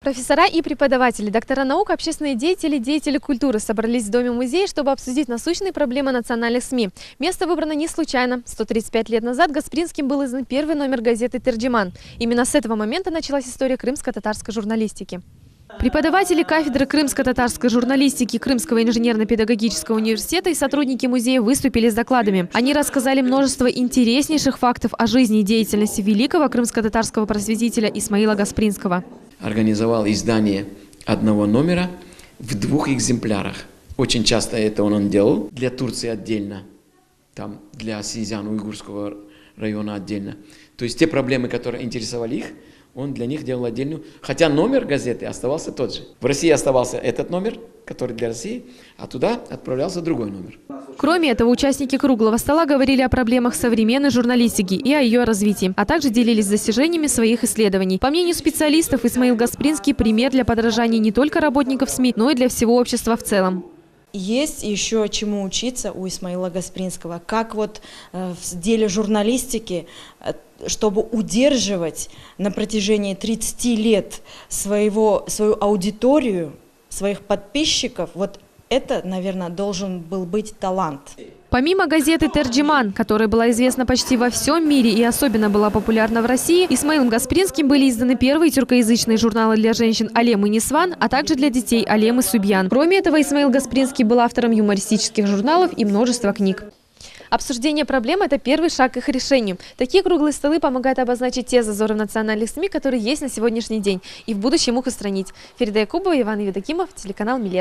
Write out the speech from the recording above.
Профессора и преподаватели, доктора наук, общественные деятели, деятели культуры собрались в Доме-музее, чтобы обсудить насущные проблемы национальных СМИ. Место выбрано не случайно. 135 лет назад Гаспринским был издан первый номер газеты «Терджиман». Именно с этого момента началась история крымско-татарской журналистики. Преподаватели кафедры крымско-татарской журналистики Крымского инженерно-педагогического университета и сотрудники музея выступили с докладами. Они рассказали множество интереснейших фактов о жизни и деятельности великого крымско-татарского просветителя Исмаила Гаспринского. Организовал издание одного номера в 2 экземплярах. Очень часто это он делал. Для Турции отдельно, там для Синьцзян-Уйгурского района отдельно. То есть те проблемы, которые интересовали их, он для них делал отдельную. Хотя номер газеты оставался тот же. В России оставался этот номер, который для России, а туда отправлялся другой номер. Кроме этого, участники круглого стола говорили о проблемах современной журналистики и о ее развитии, а также делились достижениями своих исследований. По мнению специалистов, Исмаил Гаспринский – пример для подражания не только работников СМИ, но и для всего общества в целом. Есть еще чему учиться у Исмаила Гаспринского, как вот в деле журналистики, чтобы удерживать на протяжении 30 лет свою аудиторию, своих подписчиков, вот это, наверное, должен был быть талант. Помимо газеты «Терджиман», которая была известна почти во всем мире и особенно была популярна в России, Исмаилом Гаспринским были изданы первые тюркоязычные журналы для женщин «Алем и Нисван», а также для детей «Алем и Субьян». Кроме этого, Исмаил Гаспринский был автором юмористических журналов и множества книг. Обсуждение проблем – это первый шаг к их решению. Такие круглые столы помогают обозначить те зазоры в национальных СМИ, которые есть на сегодняшний день, и в будущем их устранить. Ферида Якубова, Иван Евдокимов, телеканал «Милет».